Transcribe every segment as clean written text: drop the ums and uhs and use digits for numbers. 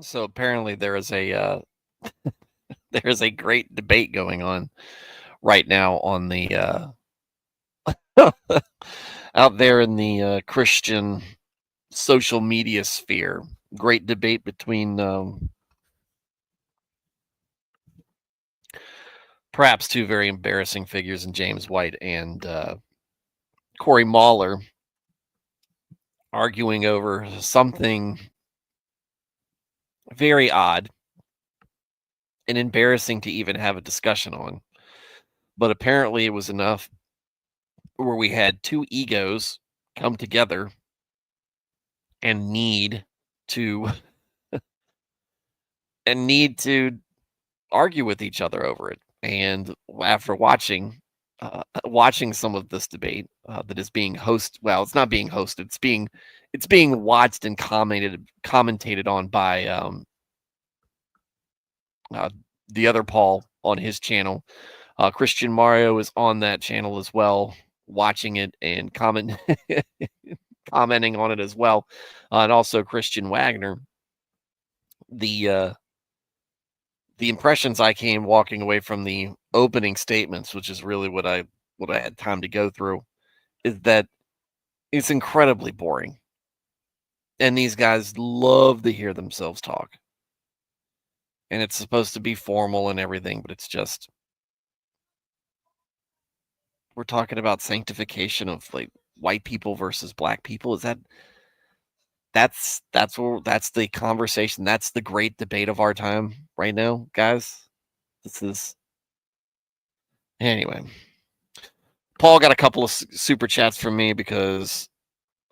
So apparently there is a great debate going on right now on the out there in the Christian social media sphere. Great debate between perhaps two very embarrassing figures in James White and Corey Mahler, arguing over something very odd and embarrassing to even have a discussion on. But apparently it was enough where we had two egos come together and to need to argue with each other over it. And after watching some of this debate that is being well, it's not being hosted. It's being watched and commentated on by uh, the other Paul on his channel. Christian Mario is on that channel as well, watching it and commenting on it as well, and also Christian Wagner. The impressions I came walking away from the opening statements, which is really what I had time to go through, is that it's incredibly boring. And these guys love to hear themselves talk. And it's supposed to be formal and everything, but it's just we're talking about sanctification of like white people versus black people. Is that's the conversation. That's the great debate of our time right now, guys. This is anyway. Paul got a couple of super chats from me because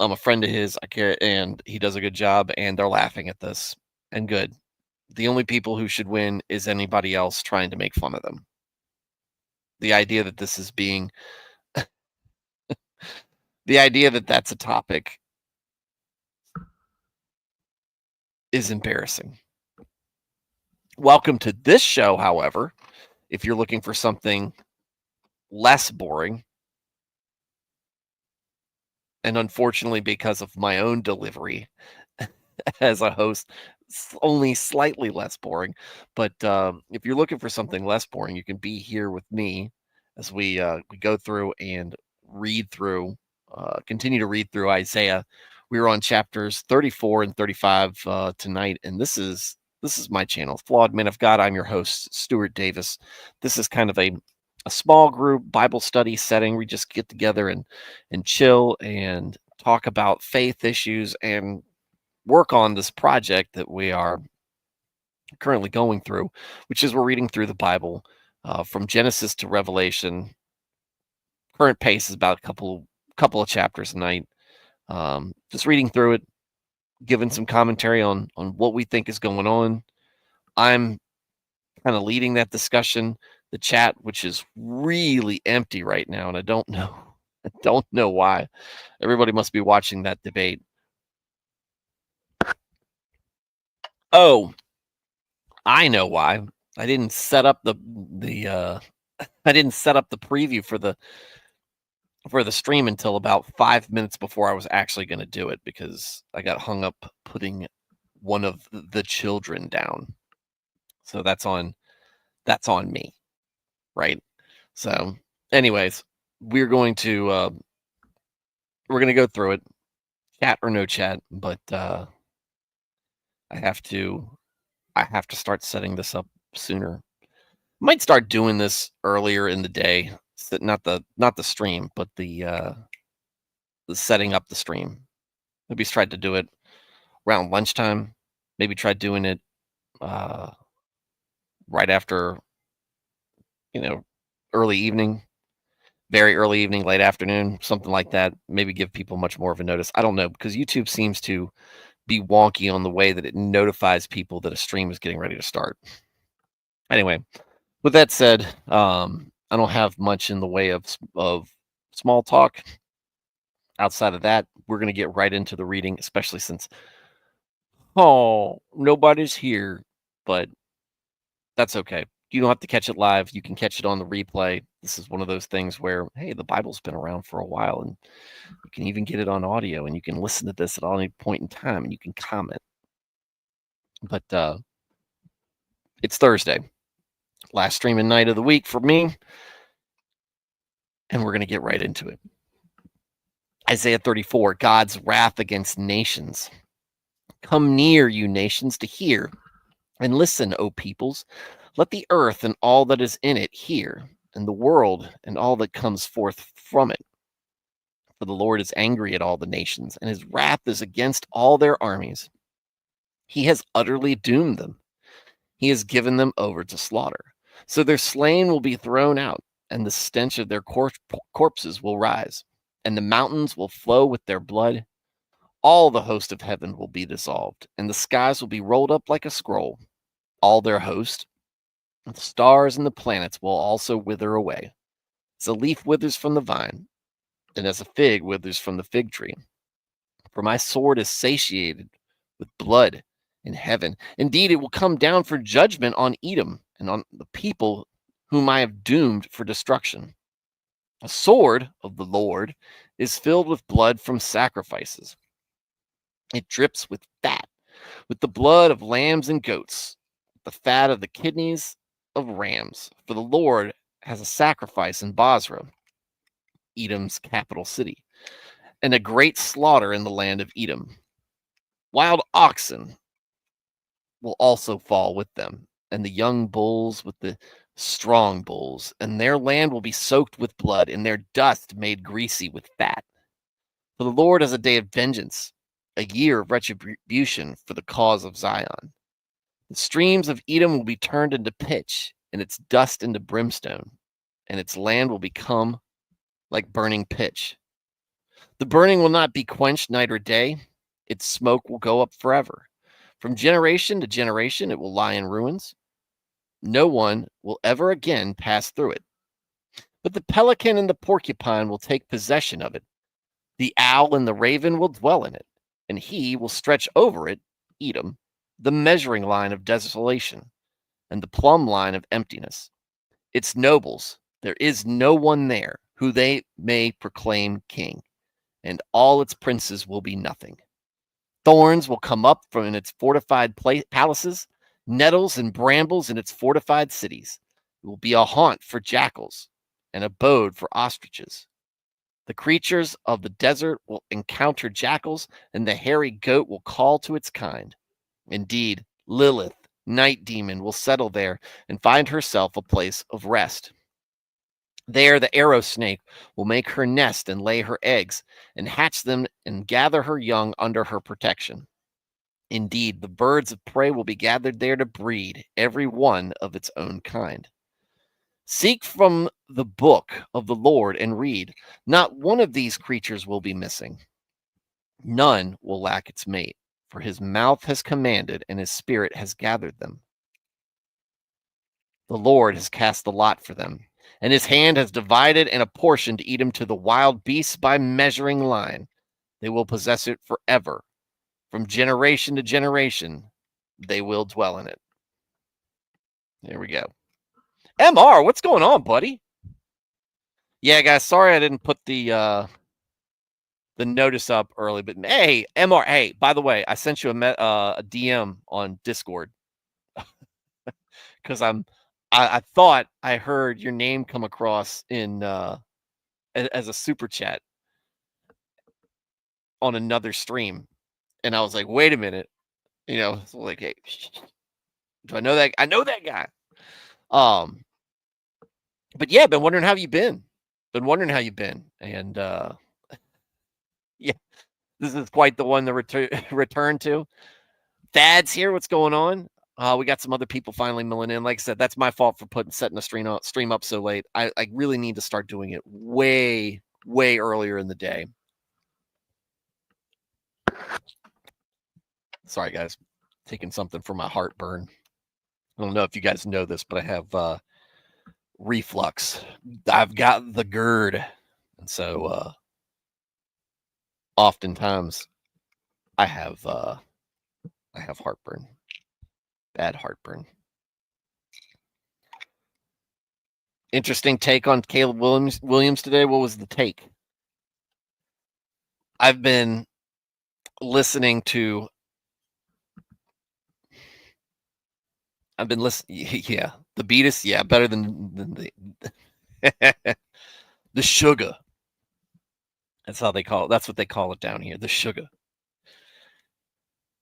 I'm a friend of his. I care, and he does a good job. And they're laughing at this, and good. The only people who should win is anybody else trying to make fun of them. The idea that this is being, the idea that that's a topic is embarrassing. Welcome to this show, however, if you're looking for something less boring. And unfortunately, because of my own delivery as a host, only slightly less boring. But if you're looking for something less boring, you can be here with me as we go through and continue to read through Isaiah. We were on chapters 34 and 35 tonight, and this is my channel, Flawed Man of God. I'm your host, Stuart Davis. This is kind of a small group Bible study setting. We just get together and chill and talk about faith issues and work on this project that we are currently going through, which is we're reading through the Bible from Genesis to Revelation. Current pace is about a couple of chapters a night. Just reading through it, giving some commentary on what we think is going on. I'm kind of leading that discussion. The chat, which is really empty right now, and I don't know why. Everybody must be watching that debate. Oh, I know why. I didn't set up the I didn't set up the preview for the stream until about 5 minutes before I was actually going to do it because I got hung up putting one of the children down. So that's on me, right? So, anyways, we're going to go through it, chat or no chat, but I have to start setting this up sooner. Might start doing this earlier in the day, not the stream, but the setting up the stream. Maybe tried to do it around lunchtime. Maybe try doing it right after, early evening, very early evening, late afternoon, something like that. Maybe give people much more of a notice. I don't know, because YouTube seems to be wonky on the way that it notifies people that a stream is getting ready to start. Anyway, with that said, I don't have much in the way of small talk. Outside of that, we're going to get right into the reading, especially since nobody's here, but that's okay. You don't have to catch it live. You can catch it on the replay. This is one of those things where, hey, the Bible's been around for a while, and you can even get it on audio, and you can listen to this at any point in time, and you can comment. But it's Thursday, last streaming night of the week for me, and we're going to get right into it. Isaiah 34, God's wrath against nations. Come near, you nations, to hear, and listen, O peoples. Let the earth and all that is in it hear, and the world and all that comes forth from it. For the Lord is angry at all the nations, and his wrath is against all their armies. He has utterly doomed them. He has given them over to slaughter. So their slain will be thrown out, and the stench of their corpses will rise, and the mountains will flow with their blood. All the host of heaven will be dissolved, and the skies will be rolled up like a scroll. All their host, the stars and the planets will also wither away. As a leaf withers from the vine, and as a fig withers from the fig tree. For my sword is satiated with blood in heaven. Indeed, it will come down for judgment on Edom and on the people whom I have doomed for destruction. A sword of the Lord is filled with blood from sacrifices. It drips with fat, with the blood of lambs and goats, the fat of the kidneys of rams. For the Lord has a sacrifice in Basra, Edom's capital city, and a great slaughter in the land of Edom. Wild oxen will also fall with them, and the young bulls with the strong bulls, and their land will be soaked with blood, and their dust made greasy with fat. For the Lord has a day of vengeance, a year of retribution for the cause of Zion. The streams of Edom will be turned into pitch, and its dust into brimstone, and its land will become like burning pitch. The burning will not be quenched night or day, its smoke will go up forever. From generation to generation, it will lie in ruins. No one will ever again pass through it. But the pelican and the porcupine will take possession of it. The owl and the raven will dwell in it, and he will stretch over it, Edom, the measuring line of desolation, and the plumb line of emptiness. Its nobles, there is no one there who they may proclaim king, and all its princes will be nothing. Thorns will come up from its fortified palaces, nettles and brambles in its fortified cities. It will be a haunt for jackals, an abode for ostriches. The creatures of the desert will encounter jackals, and the hairy goat will call to its kind. Indeed, Lilith, night demon, will settle there and find herself a place of rest. There, the arrow snake will make her nest and lay her eggs, and hatch them and gather her young under her protection. Indeed, the birds of prey will be gathered there to breed, every one of its own kind. Seek from the book of the Lord and read. Not one of these creatures will be missing. None will lack its mate, for his mouth has commanded and his spirit has gathered them. The Lord has cast the lot for them, and his hand has divided and apportioned Edom to the wild beasts by measuring line. They will possess it forever. From generation to generation, they will dwell in it. There we go. MR, what's going on, buddy? Yeah, guys, sorry I didn't put the notice up early, but hey, MR, hey, by the way, I sent you a DM on Discord because I thought I heard your name come across in as a super chat on another stream, and I was like, wait a minute, so like, hey, do I know that? I know that guy. But yeah, been wondering how you been. Been wondering how you've been, and yeah, this is quite the one to return to. Thad's here. What's going on? We got some other people finally milling in. Like I said, that's my fault for setting a stream up so late. I really need to start doing it way earlier in the day. Sorry, guys. Taking something for my heartburn. I don't know if you guys know this, but I have reflux. I've got the GERD. And so oftentimes I have heartburn. Bad heartburn. Interesting take on Caleb Williams today. What was the take? I've been listening to I've been listening. Yeah, the Beatus. Yeah, better than the the sugar. That's how they call it. That's what they call it down here. The sugar.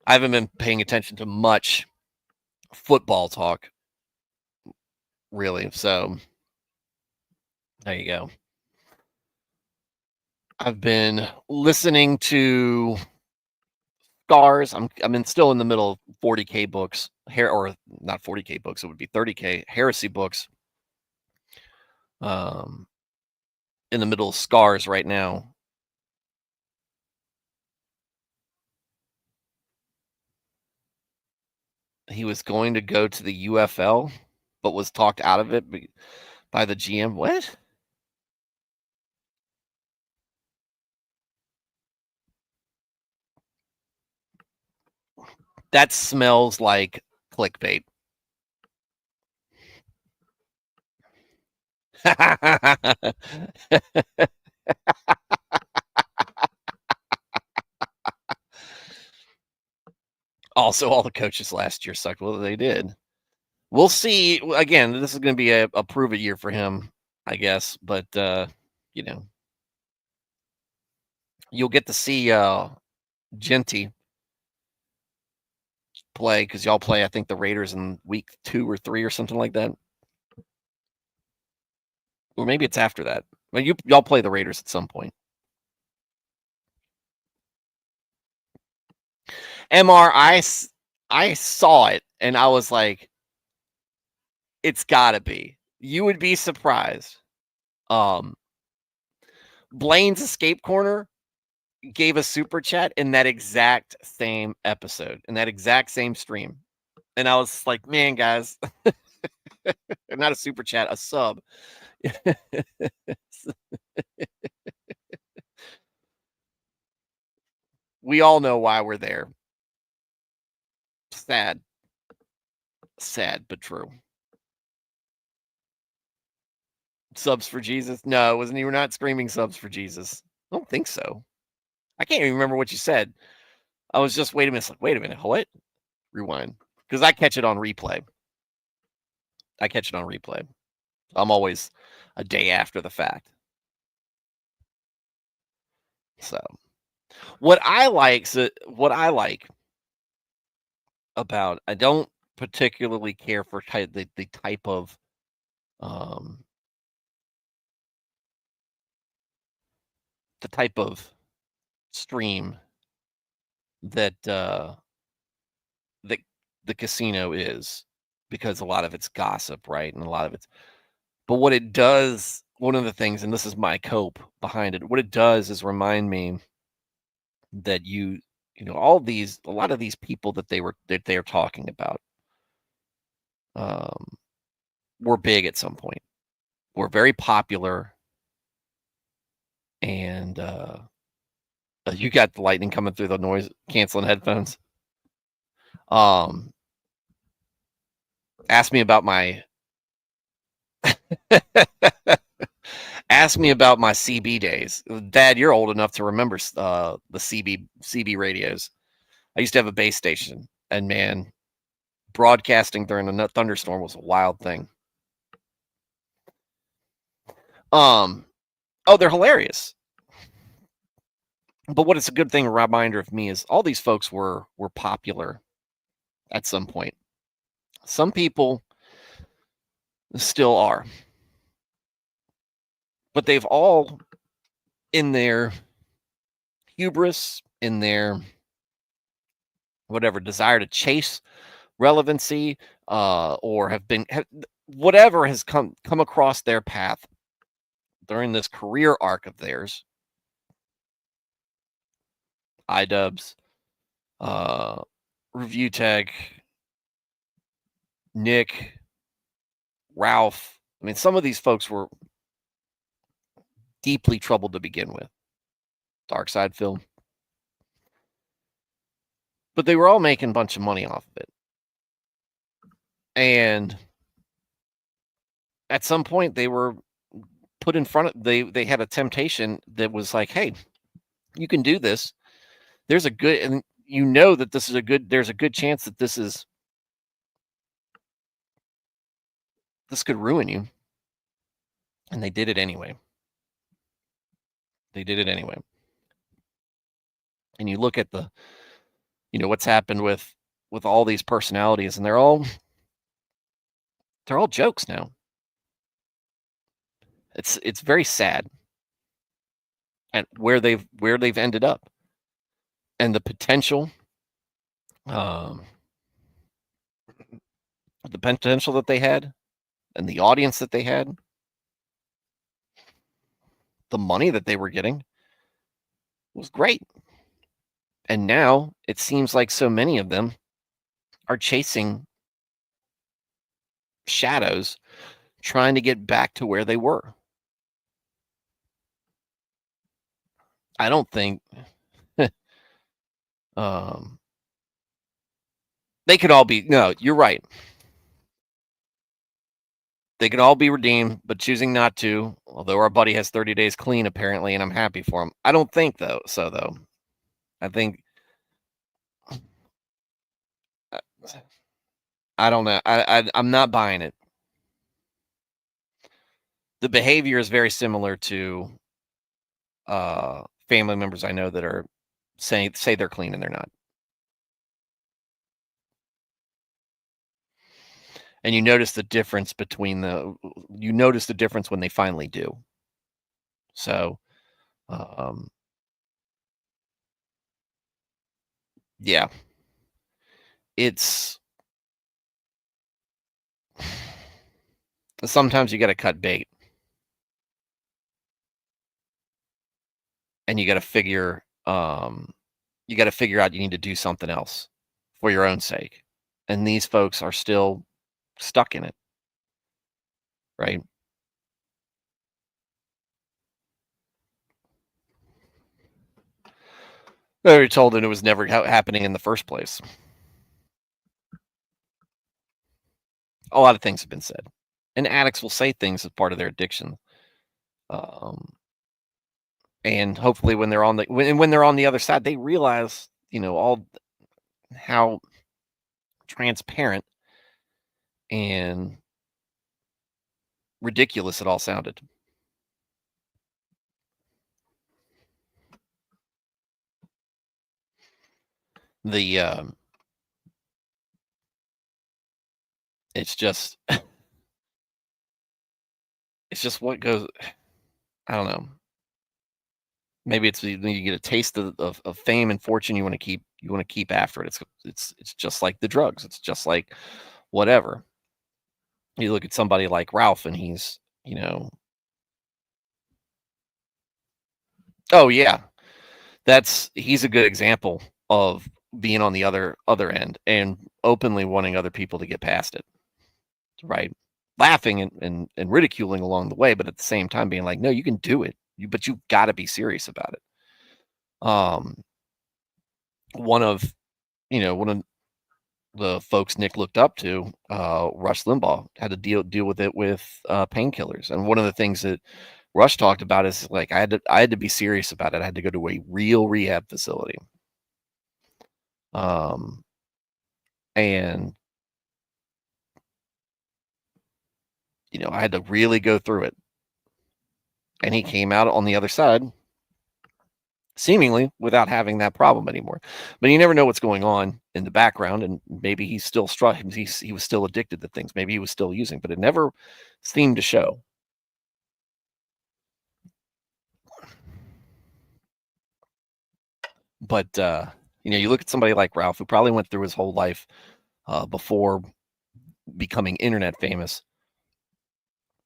I haven't been paying attention to much football talk, really. So there you go. I've been listening to Scars. Still in the middle of 40K books, or not 40K books. It would be 30K heresy books. In the middle of Scars right now. He was going to go to the UFL, but was talked out of it by the GM. What? That smells like clickbait. Also, all the coaches last year sucked. Well, they did. We'll see. Again, this is going to be a prove it year for him, I guess. But you know, you'll get to see Genty play because y'all play, I think, the Raiders in week 2 or 3 or something like that. Or maybe it's after that. But y'all play the Raiders at some point. MR, I saw it and I was like, it's gotta be. You would be surprised. Blaine's Escape Corner gave a super chat in that exact same episode, in that exact same stream. And I was like, man, guys, not a super chat, a sub. We all know why we're there. Sad. Sad, but true. Subs for Jesus? No, it wasn't. You were not screaming subs for Jesus. I don't think so. I can't even remember what you said. I was just, wait a minute, what? Rewind. Because I catch it on replay. I'm always a day after the fact. So, what I like about, I don't particularly care for the type of stream that the casino is, because a lot of it's gossip, right? And a lot of it's, but what it does, one of the things, and this is my cope behind it, what it does is remind me that a lot of these people that they're talking about were big at some point, were very popular, and you got the lightning coming through the noise canceling headphones. Ask me about my CB days. Dad, you're old enough to remember the CB radios. I used to have a base station, and man, broadcasting during a thunderstorm was a wild thing. They're hilarious. But what it's a good thing, a reminder of me, is all these folks were popular at some point. Some people still are. But they've all, in their hubris, in their whatever desire to chase relevancy, or whatever has come across their path during this career arc of theirs, iDubbbz, Review Tech, Nick, Ralph. I mean, some of these folks were deeply troubled to begin with. Dark Side Film. But they were all making a bunch of money off of it. And at some point they were put in front of, they had a temptation that was like, hey, you can do this. There's a good, and that there's a good chance that this is This could ruin you. And they did it anyway. They did it anyway. And you look at the, what's happened with all these personalities, and they're all jokes now. It's very sad at where they've ended up, and the potential, um, that they had, and the audience that they had, the money that they were getting was great. And now it seems like so many of them are chasing shadows, trying to get back to where they were. I don't think um, they could all be. No, you're right. They could all be redeemed, but choosing not to. Although our buddy has 30 days clean apparently, and I'm happy for him. I don't think though. I think uh, I don't know. I'm not buying it. The behavior is very similar to family members I know that are say they're clean and they're not. And you notice the difference when they finally do. So, um, yeah, it's sometimes you got to cut bait, and you got to figure out you need to do something else for your own sake. And these folks are still stuck in it, right? They were told that it was never happening in the first place. A lot of things have been said, and addicts will say things as part of their addiction. Um, and hopefully, when they're on the other side, they realize, all how transparent and ridiculous it all sounded. The it's just it's just what goes. I don't know. Maybe it's you get a taste of fame and fortune. You want to keep after it. It's just like the drugs. It's just like whatever. You look at somebody like Ralph, and he's oh yeah, he's a good example of being on the other end and openly wanting other people to get past it, right? Laughing and ridiculing along the way, but at the same time being like, no, you can do it. But you've got to be serious about it. Um, one of one of the folks Nick looked up to, Rush Limbaugh, had to deal with it with painkillers, and one of the things that Rush talked about is like I had to be serious about it. I had to go to a real rehab facility, um, and I had to really go through it. And he came out on the other side seemingly without having that problem anymore. But you never know what's going on in the background, and maybe he's still he was still addicted to things. Maybe he was still using, but it never seemed to show. But you look at somebody like Ralph, who probably went through his whole life before becoming internet famous,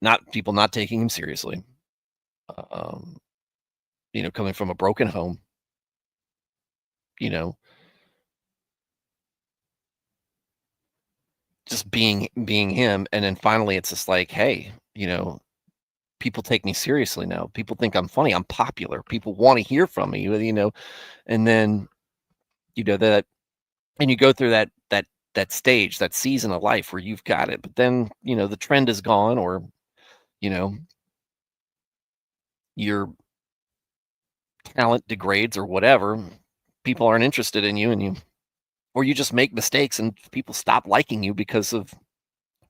not people not taking him seriously. Um, coming from a broken home, you know, just being him, and then finally it's just like, hey, people take me seriously now. People think I'm funny. I'm popular. People want to hear from me. And then that, and you go through that stage, that season of life where you've got it, but then the trend is gone, or you know your talent degrades or whatever. People aren't interested in you, or you just make mistakes and people stop liking you because of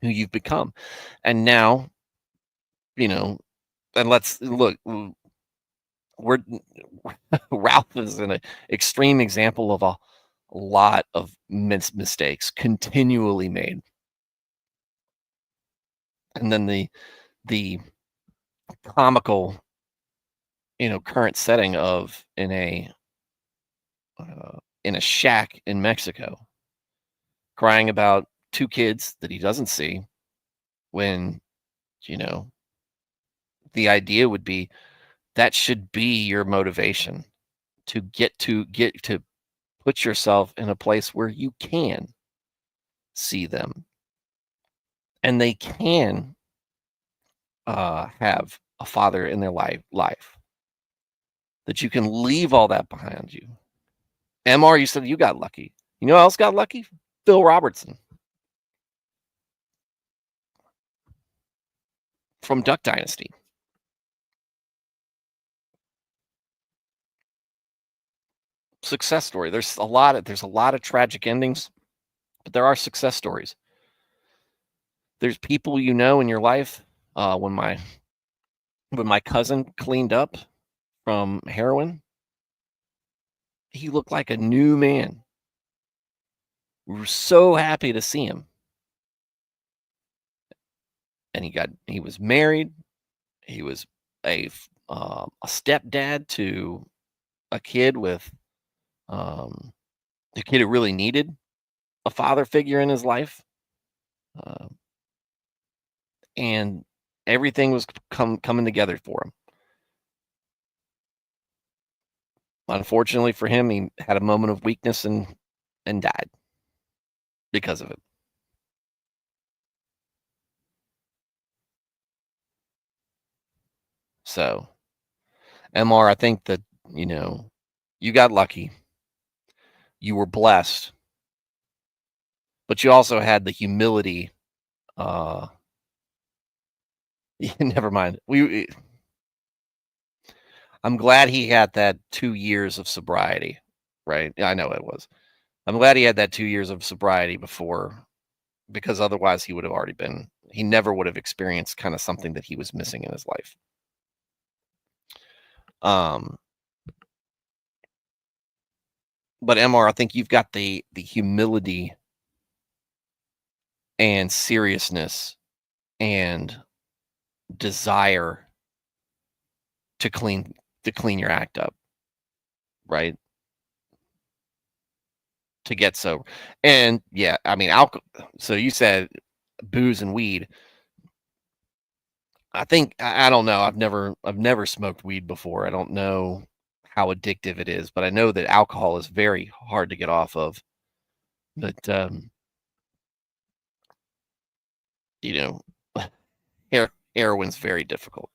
who you've become. And now, you know, and let's look, we're Ralph is an extreme example of a lot of mistakes continually made. And then the comical, current setting of in a shack in Mexico, crying about two kids that he doesn't see when, you know, the idea would be that should be your motivation to get to put yourself in a place where you can see them and they can have a father in their life, that you can leave all that behind you. MR, you said you got lucky. You know who else got lucky? Phil Robertson from Duck Dynasty. Success story. There's a lot of tragic endings, but there are success stories. There's people in your life. When my cousin cleaned up from heroin, he looked like a new man. We were so happy to see him. And he was married. He was a stepdad to a kid with a kid who really needed a father figure in his life. Uh, and everything was coming together for him. Unfortunately for him, he had a moment of weakness and died because of it. So, MR, I think that, you got lucky. You were blessed, but you also had the humility. Never mind. I'm glad he had that 2 years of sobriety, right? Yeah, I know it was. I'm glad he had that 2 years of sobriety before, because otherwise he never would have experienced kind of something that he was missing in his life. But MR, I think you've got the humility and seriousness and desire to clean your act up, right? To get sober. And yeah, I mean, alcohol. So you said booze and weed. I think I don't know. I've never smoked weed before. I don't know how addictive it is, but I know that alcohol is very hard to get off of. But you know, heroin's very difficult.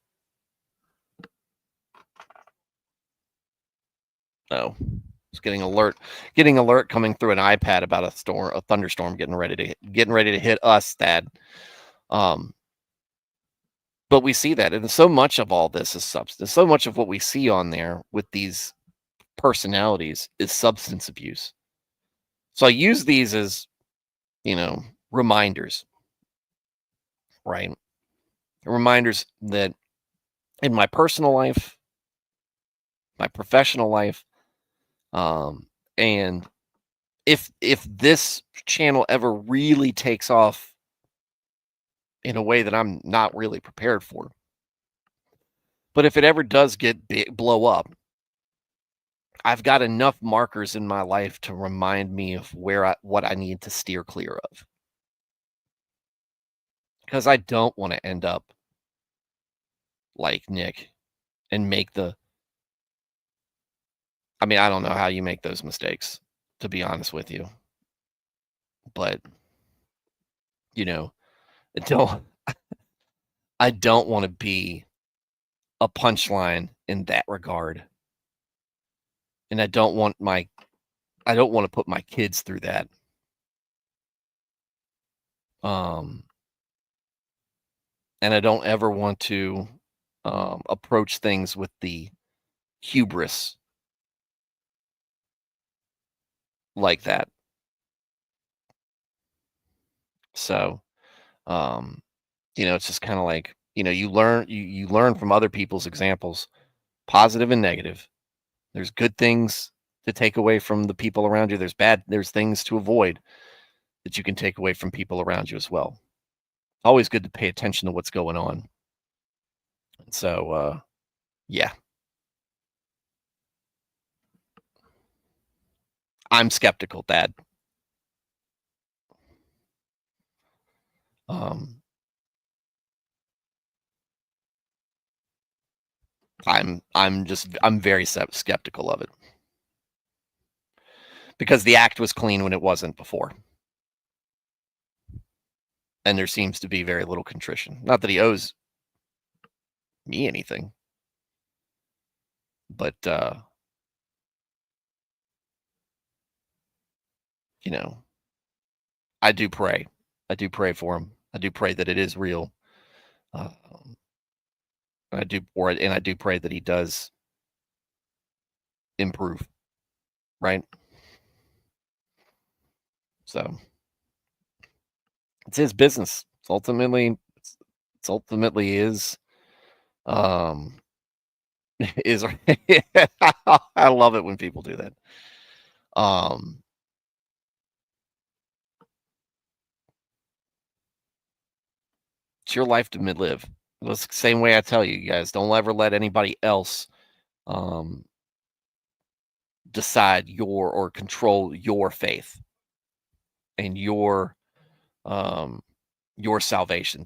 Oh, it's getting alert coming through an iPad about a thunderstorm getting ready to hit us, Thad. But we see that, and so much of all this is substance. So much of what we see on there with these personalities is substance abuse. So I use these as, reminders, right? Reminders that in my personal life, my professional life, and if this channel ever really takes off in a way that I'm not really prepared for, but if it ever does blow up, I've got enough markers in my life to remind me of what I need to steer clear of. Because I don't want to end up like Nick and I don't know how you make those mistakes, to be honest with you. But, you know, I don't I don't want to be a punchline in that regard. And I don't want to put my kids through that. And I don't ever want to approach things with the hubris like that. So, It's just kind of like, you learn from other people's examples, positive and negative. There's good things to take away from the people around you. There's things to avoid that you can take away from people around you as well. Always good to pay attention to what's going on. So, yeah, I'm skeptical, Dad. Um, I'm very skeptical of it because the act was clean when it wasn't before, and there seems to be very little contrition. Not that he owes me anything, but you know, I do pray. I do pray for him. I do pray that it is real. Um, and I do pray that he does improve. Right. So it's his business. It's ultimately his. Um, is I love it when people do that. It's your life to live. It's the same way I tell you guys. Don't ever let anybody else decide or control your faith and your salvation.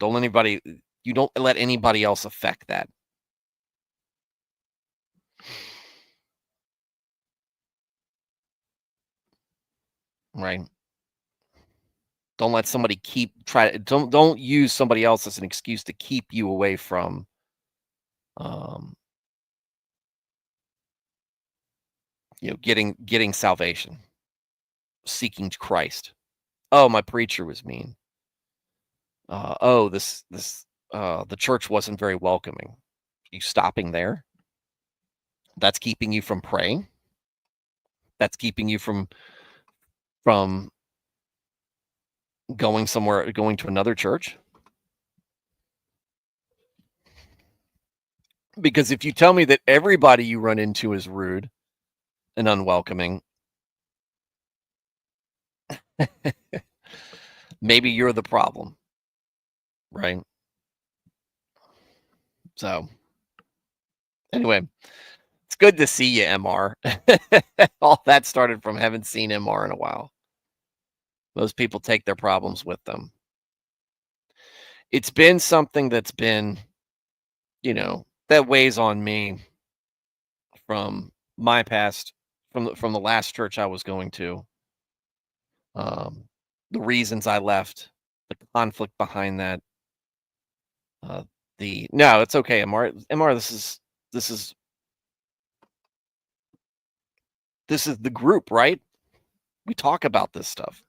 You don't let anybody else affect that. Right? Don't let somebody don't use somebody else as an excuse to keep you away from um getting salvation, seeking Christ. Oh, my preacher was mean. Oh, the church wasn't very welcoming. You stopping there? That's keeping you from praying. That's keeping you from going to another church. Because if you tell me that everybody you run into is rude and unwelcoming, maybe you're the problem, right? So, anyway, it's good to see you, MR. All that started from haven't seen MR in a while. Most people take their problems with them. It's been something that's been, that weighs on me from my past, from the last church I was going to. The reasons I left, the conflict behind that. No, it's okay, MR. This is the group, right? We talk about this stuff,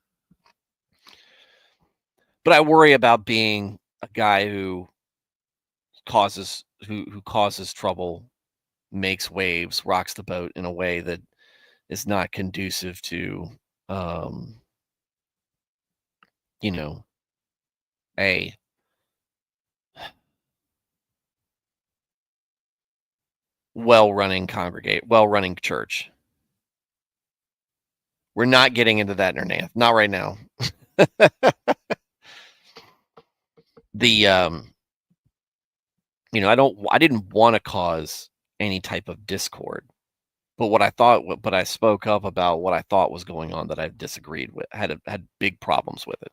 but I worry about being a guy who causes trouble, makes waves, rocks the boat in a way that is not conducive to, um, you know, a well-running church. We're not getting into that in not right now. The I didn't want to cause any type of discord, but I spoke up about what I thought was going on that I disagreed with, had big problems with it,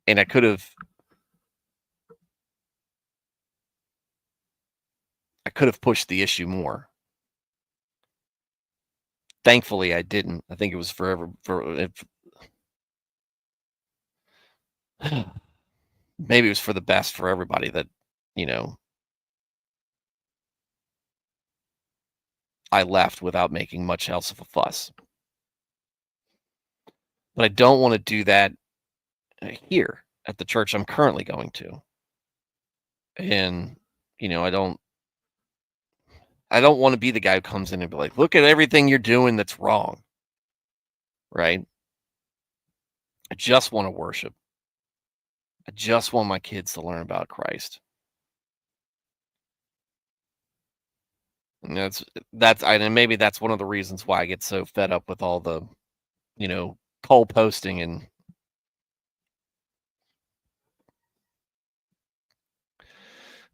and I could have pushed the issue more. Thankfully, I didn't. I think it was maybe it was for the best for everybody that, you know, I left without making much else of a fuss. But I don't want to do that here at the church I'm currently going to. And, I don't want to be the guy who comes in and be like, look at everything you're doing that's wrong. Right. I just want to worship. I just want my kids to learn about Christ. And and maybe that's one of the reasons why I get so fed up with all the, coal posting and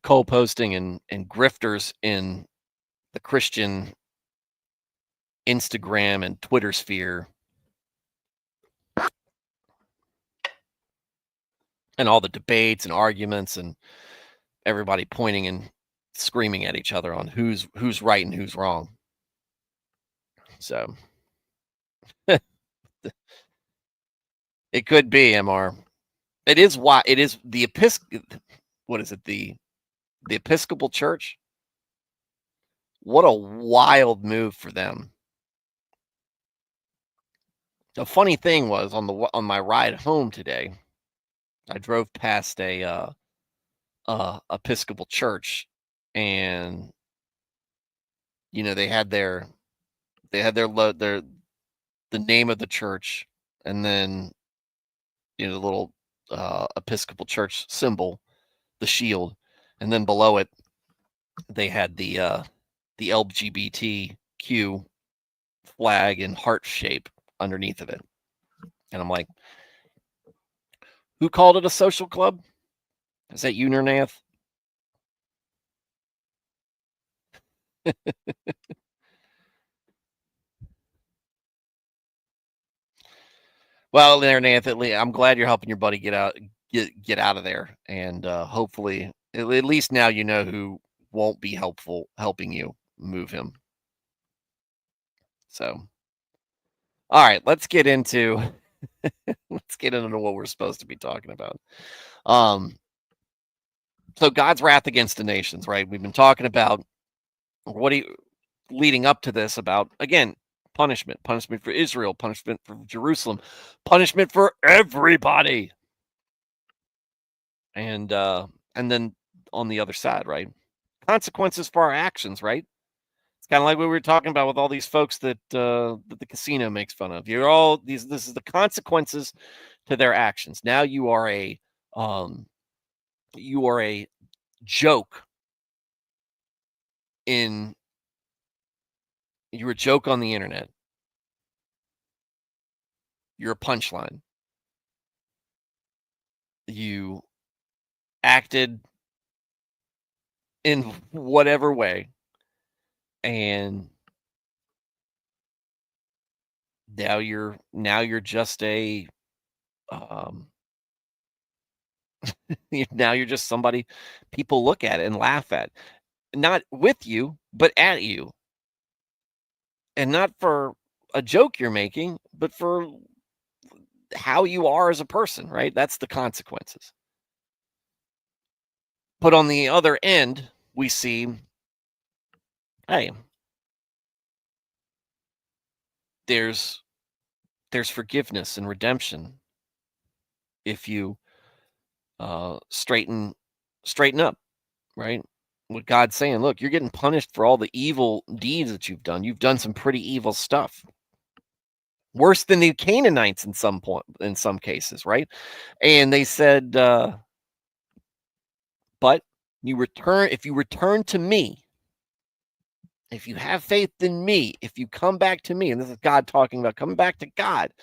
and grifters in the Christian Instagram and Twitter sphere, and all the debates and arguments and everybody pointing and screaming at each other on who's right and who's wrong. So it could be, MR. It is why it is the what is it, the Episcopal Church? What a wild move for them. The funny thing was, on my ride home today, I drove past a Episcopal church, and they had their the name of the church, and then the little Episcopal church symbol, the shield, and then below it they had the LGBTQ flag in heart shape underneath of it. And I'm like, who called it a social club? Is that you, Nernath? Well, Nernath, I'm glad you're helping your buddy get out of there, and hopefully, at least now you know who won't be helping you move him. So, all right, let's get into what we're supposed to be talking about. So God's wrath against the nations, right? We've been talking about leading up to this about, again, punishment for Israel, punishment for Jerusalem, punishment for everybody, and then on the other side, right? Consequences for our actions, right? It's kind of like what we were talking about with all these folks that the casino makes fun of. This is the consequences to their actions. Now you are a joke you're a joke on the internet. You're a punchline. You acted in whatever way, and now you're just a now you're just somebody people look at and laugh at, not with you but at you, and not for a joke you're making, but for how you are as a person, right? That's the consequences. But on the other end, we see, hey, there's forgiveness and redemption if you straighten up, right? What God's saying, look, you're getting punished for all the evil deeds that you've done. You've done some pretty evil stuff, worse than the Canaanites in some cases, right? And they said, but if you return to me, if you have faith in me, if you come back to me, and this is God talking about coming back to God,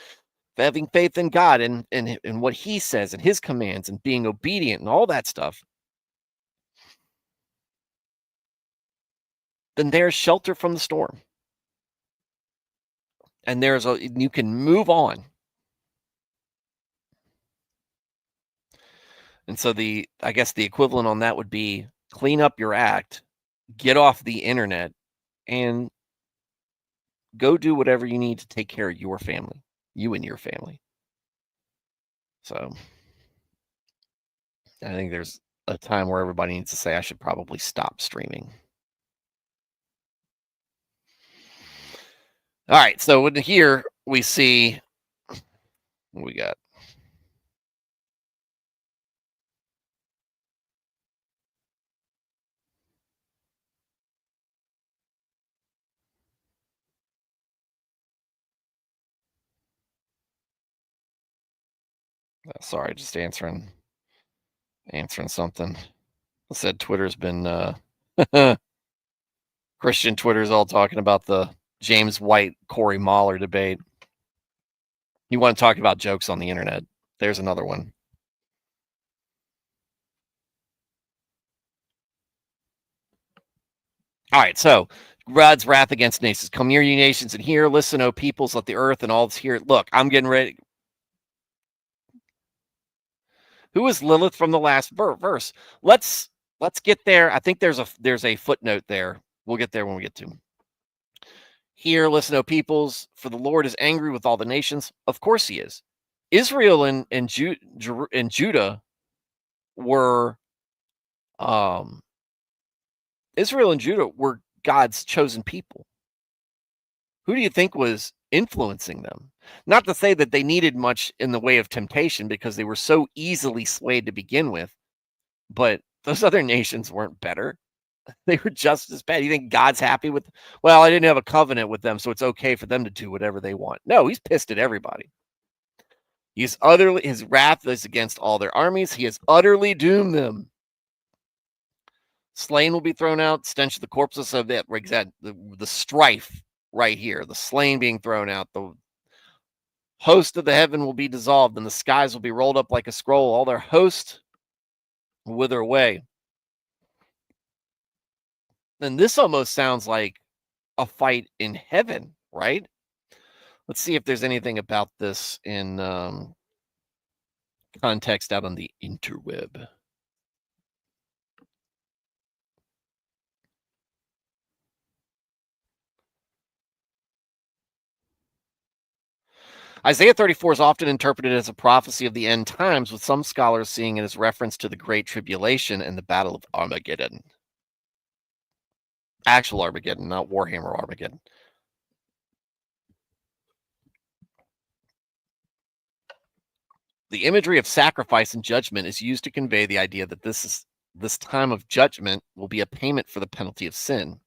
having faith in God and what he says and his commands and being obedient and all that stuff, then there's shelter from the storm. And you can move on. And so I guess the equivalent on that would be clean up your act, get off the internet, and go do whatever you need to take care of your family, you and your family. So I think there's a time where everybody needs to say, I should probably stop streaming. All right. So here we see what we got. Sorry, just answering something. I said Twitter's been Christian Twitter's all talking about the James White Corey Mahler debate. You want to talk about jokes on the internet? There's another one. All right, so God's wrath against nations. Come near, you nations, and hear. Listen, O peoples, let the earth and all that's here. Look, I'm getting ready. Who is Lilith from the last verse? Let's get there. I think there's a footnote there. We'll get there when we get to. Hear, listen, O peoples, for the Lord is angry with all the nations. Of course he is. Israel and Judah were Israel and Judah were God's chosen people. Who do you think was influencing them? Not to say that they needed much in the way of temptation because they were so easily swayed to begin with, but those other nations weren't better. They were just as bad. You think God's happy with, well, I didn't have a covenant with them, so it's okay for them to do whatever they want. No, he's pissed at everybody. His wrath is against all their armies. He has utterly doomed them. Slain will be thrown out, stench of the corpses of that. The strife right here, the slain being thrown out, the host of the heaven will be dissolved, and the skies will be rolled up like a scroll. All their host will wither away. And this almost sounds like a fight in heaven, right? Let's see if there's anything about this in context out on the interweb. Isaiah 34 is often interpreted as a prophecy of the end times, with some scholars seeing it as reference to the Great Tribulation and the Battle of Armageddon. Actual Armageddon, not Warhammer Armageddon. The imagery of sacrifice and judgment is used to convey the idea that this time of judgment will be a payment for the penalty of sin.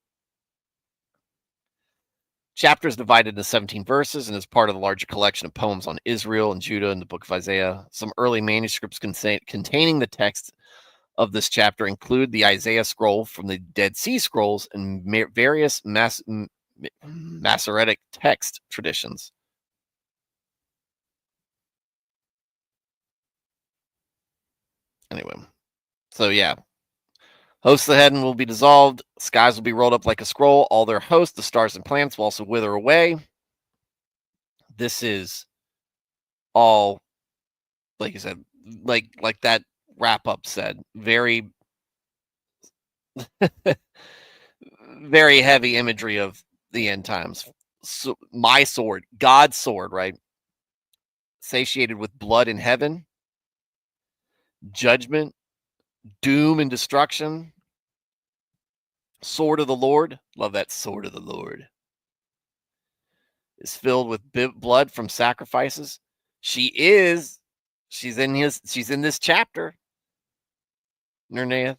Chapter is divided into 17 verses and is part of the larger collection of poems on Israel and Judah in the book of Isaiah. Some early manuscripts containing the text of this chapter include the Isaiah scroll from the Dead Sea Scrolls and various Masoretic text traditions. Anyway, so yeah. Hosts of the heaven will be dissolved. Skies will be rolled up like a scroll. All their hosts, the stars and planets, will also wither away. This is all, like you said, like that wrap up said, very, very heavy imagery of the end times. So my sword, God's sword, right? Satiated with blood in heaven, judgment, doom, and destruction. Sword of the Lord, love that sword of the Lord, is filled with blood from sacrifices. She's in this chapter. Nerneath.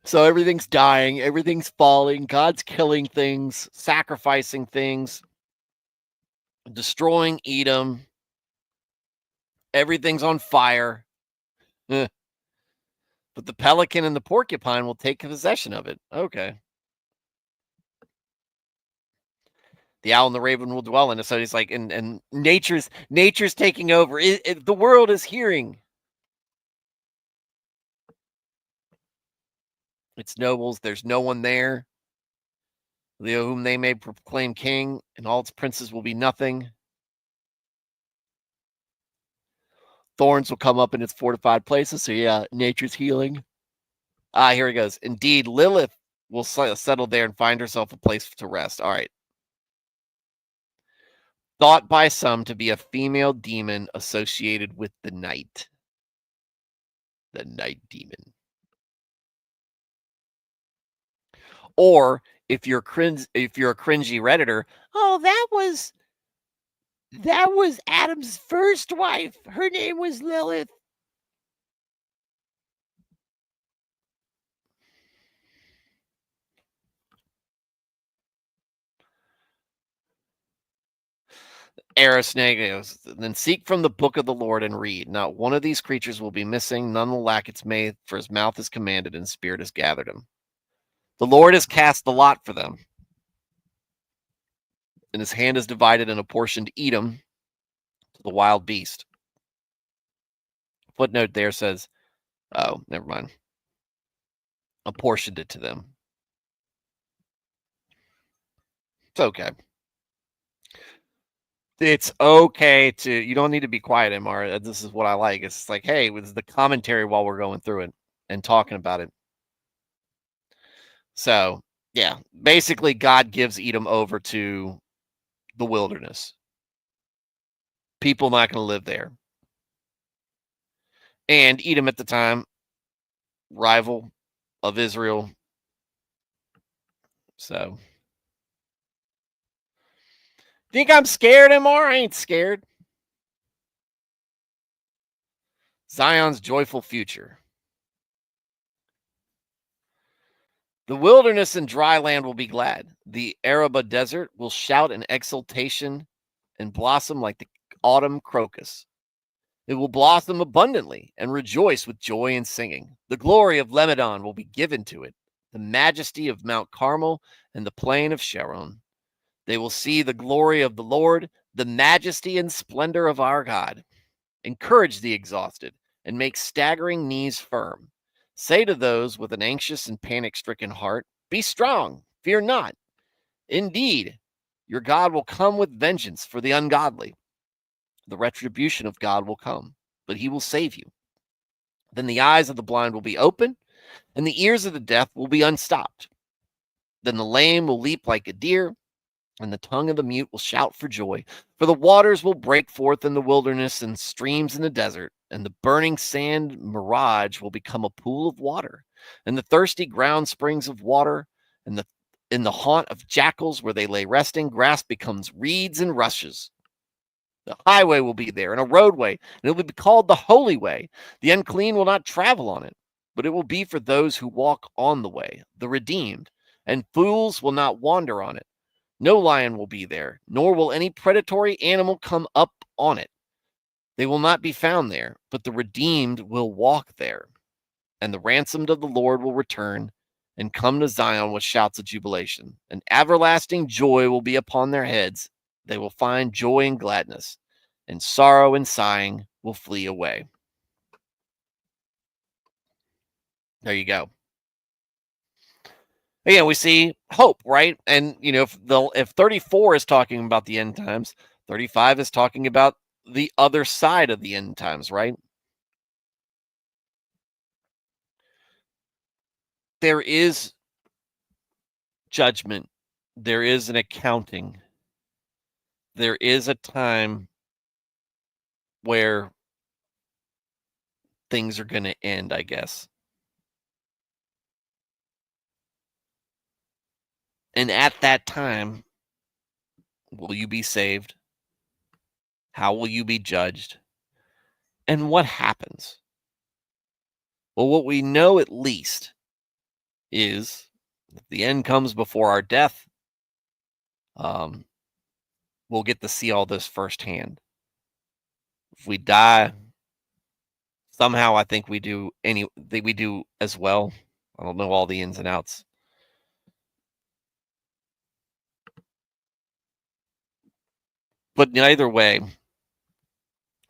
So everything's dying, everything's falling, God's killing things, sacrificing things, destroying Edom. Everything's on fire. But the pelican and the porcupine will take possession of it. Okay. The owl and the raven will dwell in it. So he's like, and nature's taking over. The world is hearing. Its nobles, there's no one there, whom they may proclaim king, and all its princes will be nothing. Thorns will come up in its fortified places. So yeah, nature's healing. Here he goes. Indeed, Lilith will settle there and find herself a place to rest. All right. Thought by some to be a female demon associated with the night. The night demon. Or if you're a cringy Redditor, oh, that was Adam's first wife. Her name was Lilith. arrow snake goes, then seek from the book of the Lord and read. Not one of these creatures will be missing, none will lack its mate, for his mouth is commanded and his spirit has gathered him. The Lord has cast the lot for them, and his hand is divided and apportioned Edom to the wild beast. Footnote there says, oh, never mind. Apportioned it to them. It's okay. It's okay to, you don't need to be quiet, MR. This is what I like. It's like, hey, it was the commentary while we're going through it and talking about it. So, yeah, basically, God gives Edom over to the wilderness. People not going to live there. And Edom at the time, rival of Israel. So, think I'm scared, MR? I ain't scared. Zion's joyful future. The wilderness and dry land will be glad. The Araba desert will shout in exultation and blossom like the autumn crocus. It will blossom abundantly and rejoice with joy and singing. The glory of Lebanon will be given to it, the majesty of Mount Carmel and the plain of Sharon. They will see the glory of the Lord, the majesty and splendor of our God. Encourage the exhausted and make staggering knees firm. Say to those with an anxious and panic-stricken heart, be strong, fear not. Indeed, your God will come with vengeance for the ungodly. The retribution of God will come, but he will save you. Then the eyes of the blind will be open, and the ears of the deaf will be unstopped. Then the lame will leap like a deer, and the tongue of the mute will shout for joy. For the waters will break forth in the wilderness and streams in the desert, and the burning sand mirage will become a pool of water, and the thirsty ground springs of water, and in the haunt of jackals where they lay resting, grass becomes reeds and rushes. The highway will be there, and a roadway, and it will be called the holy way. The unclean will not travel on it, but it will be for those who walk on the way, the redeemed, and fools will not wander on it. No lion will be there, nor will any predatory animal come up on it. They will not be found there, but the redeemed will walk there. And the ransomed of the Lord will return and come to Zion with shouts of jubilation. And everlasting joy will be upon their heads. They will find joy and gladness, and sorrow and sighing will flee away. There you go. Again, we see hope, right? And you know, if 34 is talking about the end times, 35 is talking about the other side of the end times, right? There is judgment. There is an accounting. There is a time where things are going to end, I guess. And at that time, will you be saved? How will you be judged? And what happens? Well, what we know at least is if the end comes before our death, we'll get to see all this firsthand. If we die, somehow I think we do as well. I don't know all the ins and outs. But either way,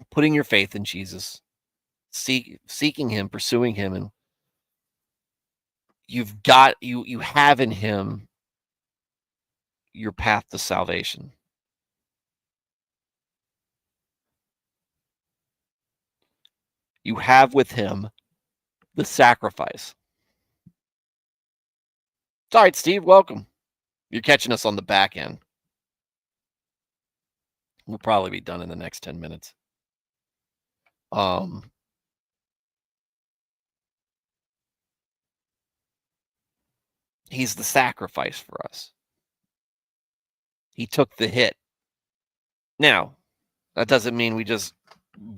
putting your faith in Jesus, seeking him, pursuing him, and you have in him your path to salvation. You have with him the sacrifice. It's all right, Steve. Welcome. You're catching us on the back end. We'll probably be done in the next 10 minutes. He's the sacrifice for us. He took the hit. Now, that doesn't mean we just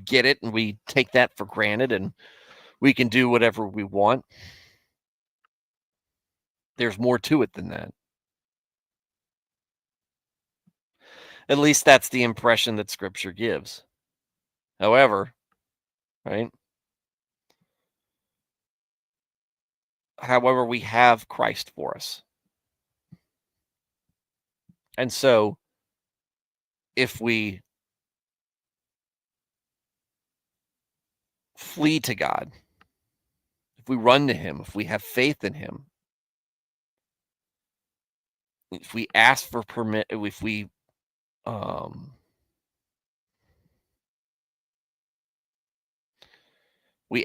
get it and we take that for granted and we can do whatever we want. There's more to it than that. At least that's the impression that Scripture gives. However, right? However, we have Christ for us. And so if we flee to God, if we run to him, if we have faith in him, if we ask for permit, if we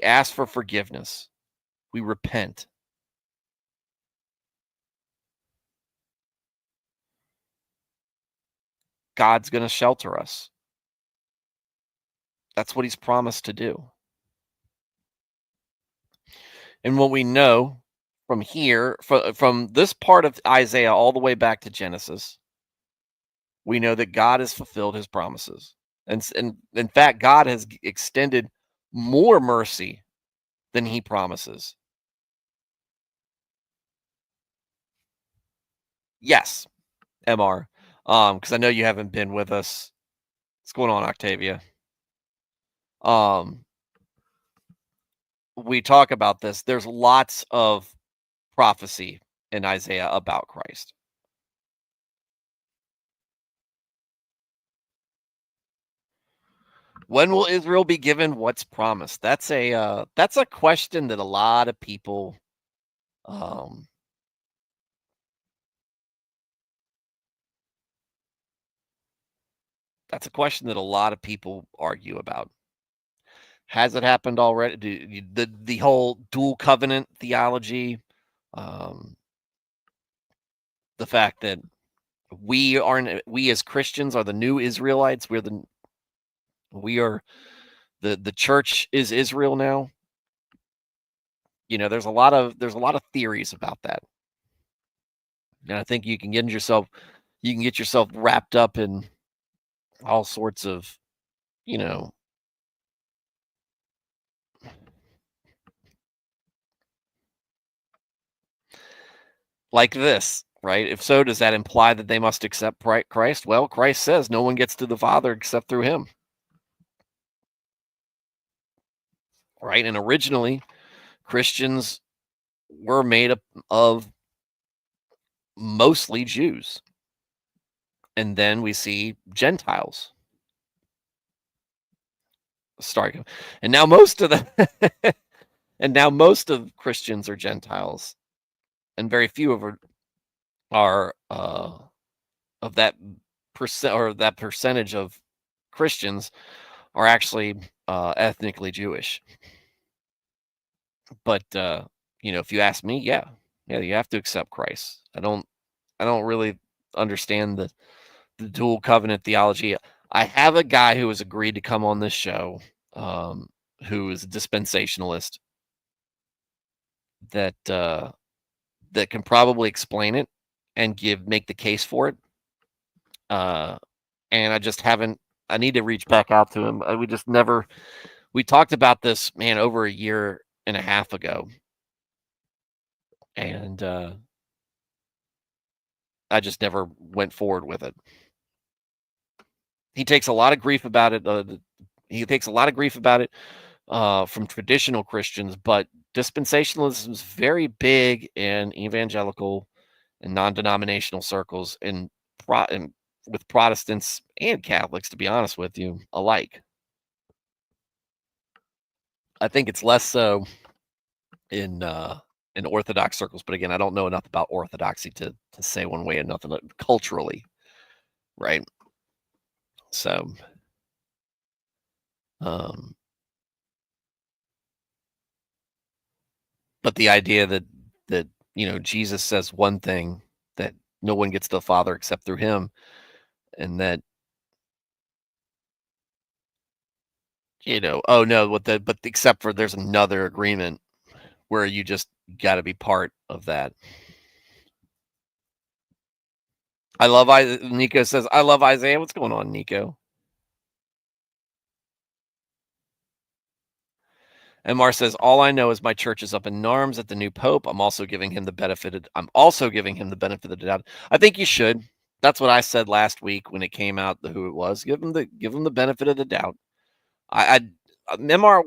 ask for forgiveness, we repent, God's going to shelter us. That's what he's promised to do. And what we know from here, from this part of Isaiah all the way back to Genesis, we know that God has fulfilled his promises. And in fact, God has extended more mercy than he promises. Yes, MR. Because I know you haven't been with us. What's going on, Octavia? We talk about this. There's lots of prophecy in Isaiah about Christ. When will Israel be given what's promised? That's a question that a lot of people that's a question that a lot of people argue about. Has it happened already? The whole dual covenant theology, the fact that we as Christians are the new Israelites. We are the church is Israel now. There's a lot of theories about that, and I think you can get yourself wrapped up in all sorts of like this, right? If so, does that imply that they must accept Christ? Well, Christ says no one gets to the Father except through him, right? And originally, Christians were made up of mostly Jews. And then we see Gentiles starting. And now most of Christians are Gentiles. And very few are of that percentage of Christians are actually ethnically Jewish. But if you ask me, yeah, you have to accept Christ. I don't really understand the dual covenant theology. I have a guy who has agreed to come on this show, who is a dispensationalist that can probably explain it and make the case for it. And I just haven't. I need to reach back out to him. We talked about this, man, over a year and a half ago, and I just never went forward with it. He takes a lot of grief about it. From traditional Christians, but dispensationalism is very big in evangelical and non-denominational circles, and with Protestants and Catholics, to be honest with you, alike. I think it's less so in Orthodox circles, but again, I don't know enough about Orthodoxy to say one way or nothing culturally, right? So, but the idea that Jesus says one thing, that no one gets to the Father except through him, and that oh no, but except for there's another agreement where you just got to be part of that. Nico says, I love Isaiah. What's going on, Nico? And Mar says, all I know is my church is up in arms at the new pope. I'm also giving him the benefit of the doubt. I think you should. That's what I said last week when it came out who it was. Give them the benefit of the doubt. Memar,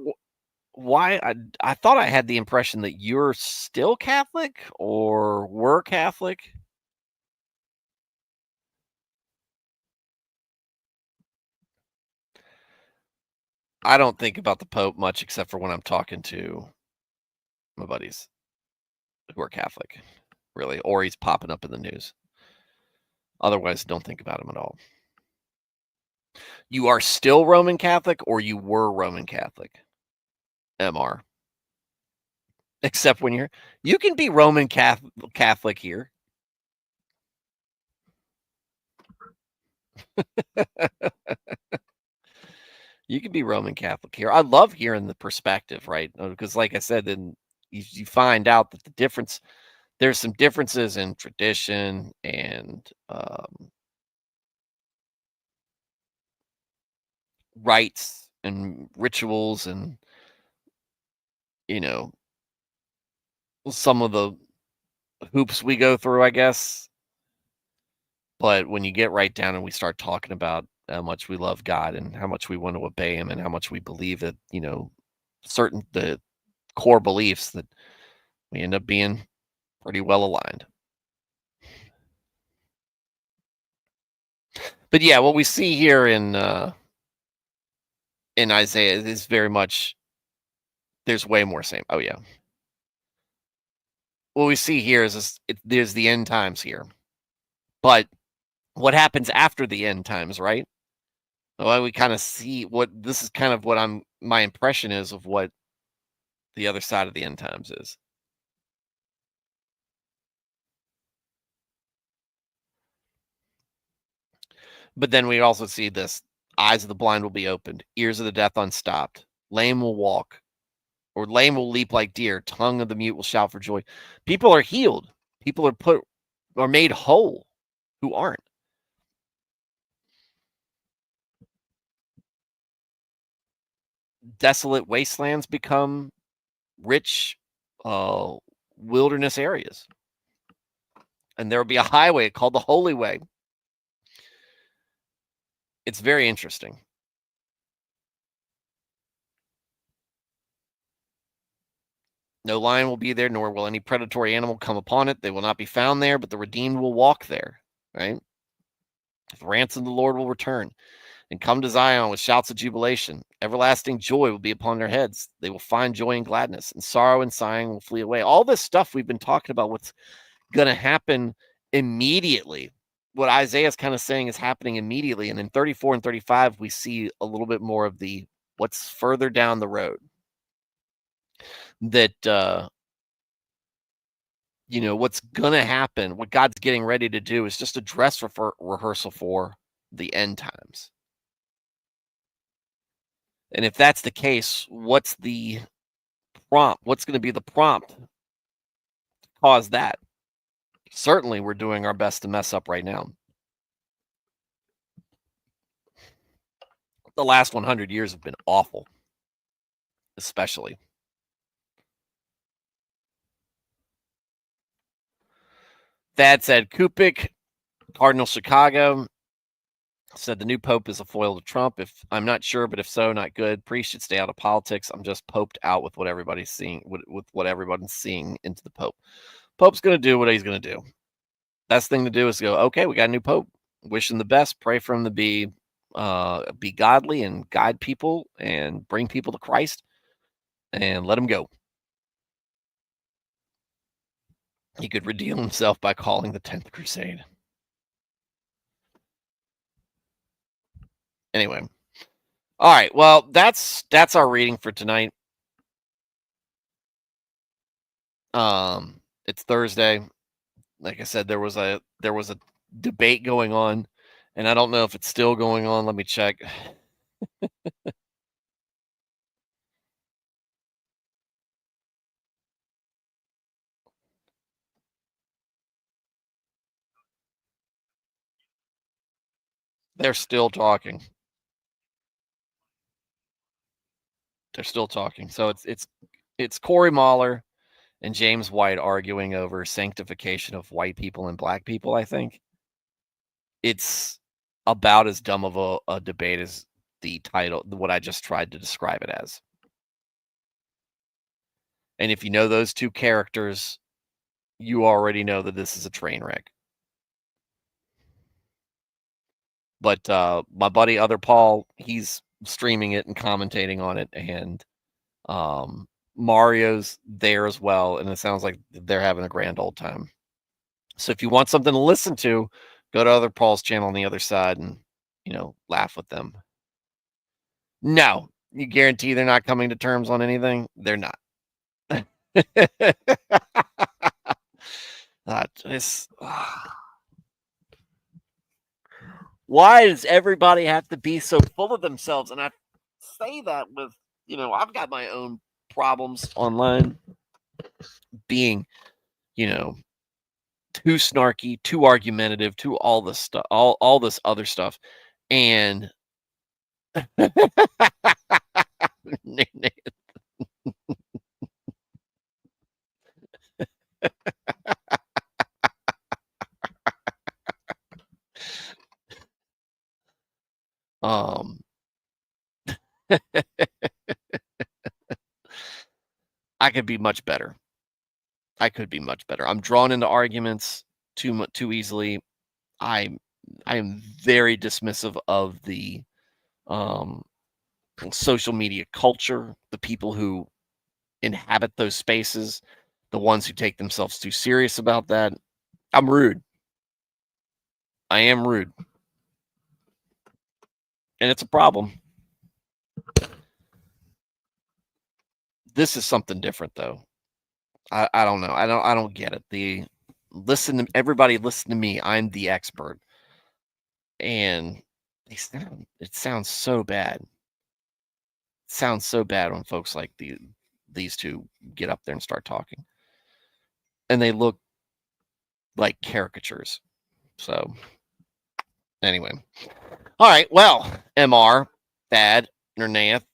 why I thought I had the impression that you're still Catholic or were Catholic. I don't think about the Pope much except for when I'm talking to my buddies who are Catholic, really, or he's popping up in the news. Otherwise, don't think about him at all. You are still Roman Catholic or you were Roman Catholic? MR. Except when you can be Roman Catholic here. You can be Roman Catholic here. I love hearing the perspective, right? Because, like I said, then you find out that there's some differences in tradition and rites and rituals and, you know, some of the hoops we go through, I guess. But when you get right down and we start talking about how much we love God and how much we want to obey him and how much we believe that, certain the core beliefs, that we end up being pretty well aligned. But yeah, what we see here in Isaiah is very much, there's way more same. Oh yeah. What we see here is there's the end times here. But what happens after the end times, right? Well, we kind of see what this is kind of what my impression is of what the other side of the end times is. But then we also see this: eyes of the blind will be opened, ears of the deaf unstopped, lame will walk, or lame will leap like deer, tongue of the mute will shout for joy. People are healed. People are made whole who aren't. Desolate wastelands become rich wilderness areas. And there will be a highway called the Holy Way. It's very interesting. No lion will be there, nor will any predatory animal come upon it. They will not be found there, but the redeemed will walk there, right? The ransom of the Lord will return and come to Zion with shouts of jubilation. Everlasting joy will be upon their heads. They will find joy and gladness, and sorrow and sighing will flee away. All this stuff we've been talking about, what's going to happen immediately. What Isaiah is kind of saying is happening immediately. And in 34 and 35, we see a little bit more of the what's further down the road. That what's gonna happen, what God's getting ready to do is just a dress rehearsal for the end times. And if that's the case, what's the prompt? What's going to be the prompt to cause that? Certainly, we're doing our best to mess up right now. The last 100 years have been awful, especially. Thad said, Kupik, Cardinal Chicago, said the new pope is a foil to Trump. I'm not sure, but if so, not good. Priests should stay out of politics. I'm just poped out with what everybody's seeing, with what everyone's seeing into the pope. Pope's going to do what he's going to do. Best thing to do is go, okay, we got a new pope. Wish him the best. Pray for him to be godly and guide people and bring people to Christ, and let him go. He could redeem himself by calling the 10th Crusade. Anyway. All right. Well, that's our reading for tonight. It's Thursday. Like I said, there was a debate going on, and I don't know if it's still going on. Let me check. They're still talking. They're still talking. So it's Corey Mahler and James White arguing over sanctification of white people and black people, I think. It's about as dumb of a debate as the title, what I just tried to describe it as. And if you know those two characters, you already know that this is a train wreck. But my buddy Other Paul, he's streaming it and commentating on it, and Mario's there as well, and it sounds like they're having a grand old time. So if you want something to listen to, go to Other Paul's channel on the other side and, laugh with them. No, you guarantee they're not coming to terms on anything? They're not. Why does everybody have to be so full of themselves? And I say that with, I've got my own problems online, being, too snarky, too argumentative, too all this stuff, all this other stuff. And I could be much better. I'm drawn into arguments too easily. I am very dismissive of the social media culture, the people who inhabit those spaces, the ones who take themselves too serious about that. I'm rude. I am rude. And it's a problem. This is something different, though. I don't know. I don't get it. Everybody listen to me. I'm the expert. And it sounds so bad. It sounds so bad when folks like these two get up there and start talking. And they look like caricatures. So anyway. All right. Well, MR, Thad, Nernath,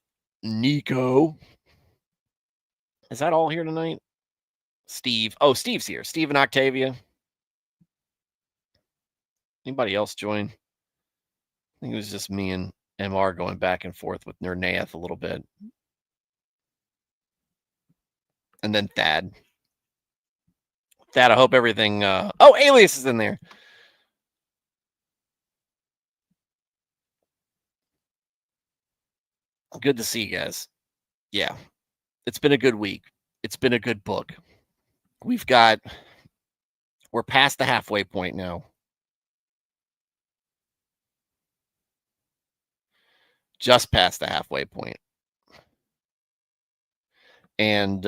Nico. Is that all here tonight? Steve. Oh, Steve's here. Steve and Octavia. Anybody else join? I think it was just me and MR going back and forth with Nernath a little bit. And then Thad. Thad, I hope everything... Oh, Alias is in there. Good to see you guys. Yeah. It's been a good week. It's been a good book. We're past the halfway point now. Just past the halfway point. And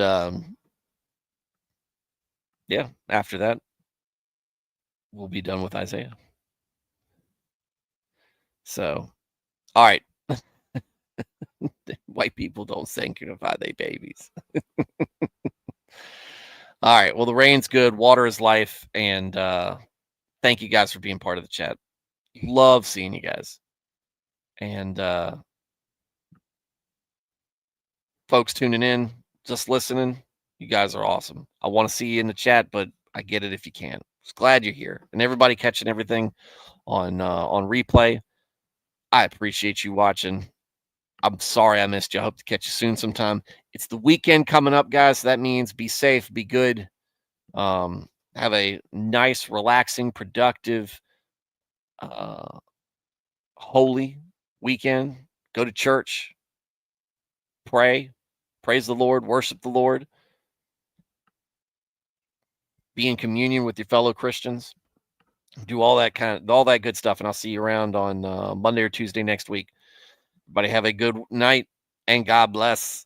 yeah, after that, we'll be done with Isaiah. So, all right. White people don't sanctify their babies. All right. Well, the rain's good. Water is life. And thank you guys for being part of the chat. Love seeing you guys. And folks tuning in, just listening, you guys are awesome. I want to see you in the chat, but I get it if you can't. Just glad you're here. And everybody catching everything on replay, I appreciate you watching. I'm sorry I missed you. I hope to catch you soon sometime. It's the weekend coming up, guys. So that means be safe, be good. Have a nice, relaxing, productive, holy weekend. Go to church. Pray. Praise the Lord. Worship the Lord. Be in communion with your fellow Christians. Do all that good stuff. And I'll see you around on Monday or Tuesday next week. Everybody have a good night and God bless.